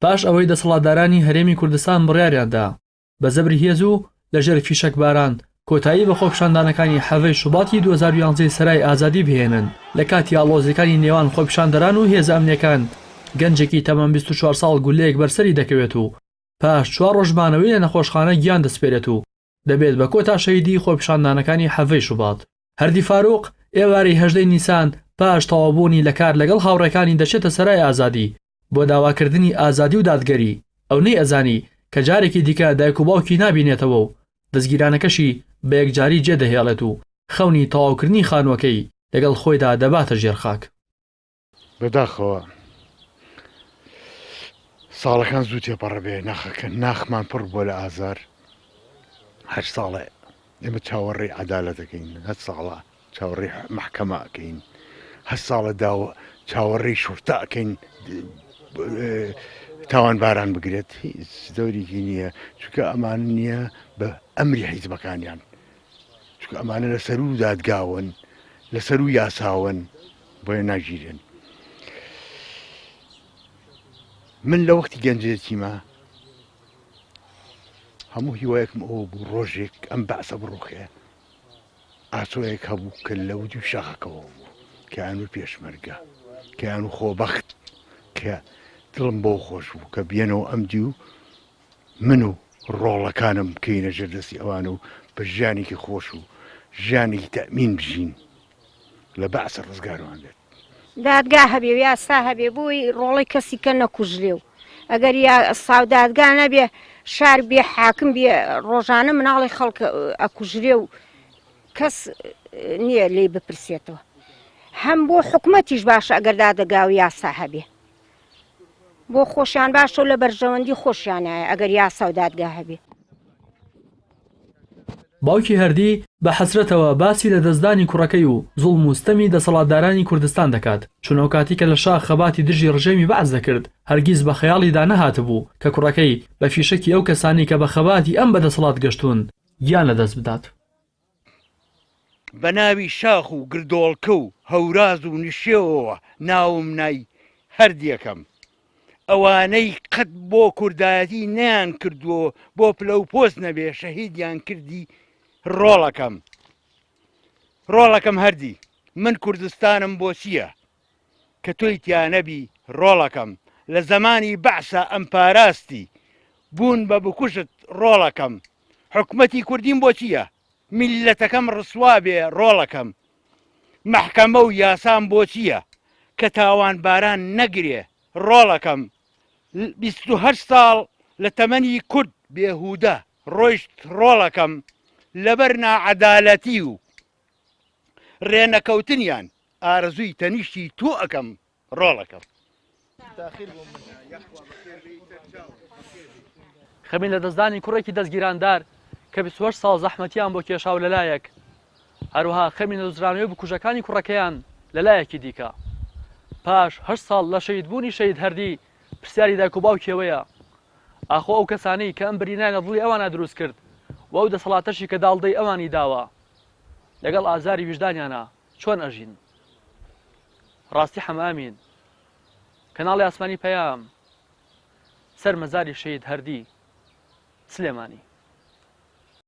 پاش ئەوەی دەسەڵاتدارانی هەرێمی کوردستان بڕیاریاندا بە زەبری هێز و لەژێر فیشەک باران کۆتایی بە خۆپیشاندانەکانی حەڤەی شوباتی 2011 سەرای ئازادی بهێنن لە کاتی ئاڵۆزیەکانی نێوان خۆپیشاندەران و هێزە ئەمنیەکان گەنجێکی تەمەن 24 ساڵ گولەیەک بەرسەری دەکەوێت و پاش 4 ڕۆژمانەوەی لە نەخۆشخانە گیان دەسپێرێت و دەبێت بە کۆتا شەیدی خۆپیشاندانەکانی حەڤەی شوبات. هەردی فاروق ئێوارەی 18 نیسان پاش تەواوبوونی لە کار لەگەڵ هاوڕێکانی دەچێتە سەرای ئازادی بۆ داواکردنی ئازادی و دادگەری ئەو نەی ئەزانی کە جارێکی دیکە دایک و باوکی نابینێتەوە و دەستگیرانەکەشی بە یەکجاری جێدەهێڵێت و خەونی تەواوکردنی خانووەکەی لەگەڵ خۆیدا دەباتە ژێرخاک. بەداخەوە ساڵەکان زوو تێپەڕە بێ ناخەکە ناخمان پڕ بۆ لە ئازار. 8 ساڵێ ئێمە چاوەڕێی عەدالەت دەکەین، 8 ساڵە چاوەڕێی مەحکەمە ئەکەین، 8 ساڵە چاوەڕێی شورتا ئەکەین تاوان باران بگرێت. هیچ دەورێکی نییە چونکە ئەمان نییە بە ئەمری حیزبەکانیان، چونکە ئەمانە لەسەر و دادگاون لەسەر و یاساون بۆیە ناگیرێن. من لە وەختی گەنجێتیمە هەموو هیوایەکم ئەوە بوو ڕۆژێک ئەم بەعسە بڕوخێ ئاسۆیەک هەبوو کە لە وتی و شاخەکەەوە بوو کە یانوو پێشمەرگە کە یانوو خۆبەخت کە دڵم بۆ خۆش بوو کە بێنەوە ئەمدی و من و ڕۆڵەکانم بکەینە ژەردەستی ئەوانە و بە ژیانێکی خۆش و ژیانێکی تەمین بژین لە بەعسە ڕزگارمان بێت. دادگا هەبێ و یاسا هەبێ بۆی ڕۆڵی کەسی کە نەکوژرێ و ئەگەر یاسا و دادگا نەبێ شار بێ حاکم بێ ڕۆژانە مناڵی خەڵک ئەکوژرێ و کەس نییە لێ بپرسێتەوە. هەم بۆ حکومەتیش باشە ئەگەر دادگا و یاسا هەبێ، بۆ خۆشیان باشە و لە بەرژەوەندی خۆشیانایە ئەگەر یاسا و دادگا هەبێ. باوکی هەردی بە حەسرەتەوە باسی لە دەستدانی کوڕەکەی و زوڵم و ستەمی دەسەڵاتدارانی کوردستان دەکات، چونەوە کاتی کە لە شاخ خەباتی دژی ڕژێمی بەعز دەکرد هەرگیز بە خەیاڵیدا نەهاتبوو کە کوڕەکەی بە فیشەکی ئەو کەسانی کە بە خەباتی ئەم بەدەسەڵات گەشتوون گیان لەدەست بدات. بە ناوی شاخ و گردۆڵکە و هەوراز و نشێەوە ناوم نای هەردیەکەم ئەوانەی قەت بۆ کوردایەتی نەیان کردووە بۆ پلە و پۆست نەبێ شەهیدیان کردی ڕۆڵەکەم هەردی من کوردستانم بۆ چییە کە تۆی تیانەبی ڕۆڵەکەم لە زەمانی بەعسە ئەم پاراستی بوون بە بکوشت ڕۆڵەکەم حکومەتی کوردیم بۆ چییە میلەتەکەم ڕسوا بێ ڕۆڵەکەم مەحکەمە و یاسام بۆ چییە کە تاوان باران نەگرێ ڕۆڵەکەم 28 ساڵ لە تەمەنی کورد بێهودە ڕۆیشت ڕۆڵەکەم لەبەر ناعەدالەتی و ڕێنەکەوتنیان ئارەزووی تەنیشتی تۆ ئەەکەم ڕۆڵەکەم. خەمین لە دەستدانی کوڕێکی دەستگیراندار کە 28 ساڵ زەحمەتیان بۆ کێشاو لەلایەک، هەروەها خەمین لە دۆزرانەوەی بکوژەکانی کوڕەکەیان لەلایەکی دیکە. پاش 8 ساڵ لە شەیدبوونی شەید هەردی پرسیاری دایک و باوکیەوەیە ئاخۆ ئەو کەسانەی کە ئەم برینای لە دڵی ئەوانە دروست کرد و ئەو دەسەڵاتەشی کە داڵدەی ئەوانی داوە لەگەڵ ئازاری ویژدانیانە چۆن ئەژین. ڕاستی حەمامین کەناڵی ئاسمانی پەیام سەر مەزاری شەید هەردی سلێمانی.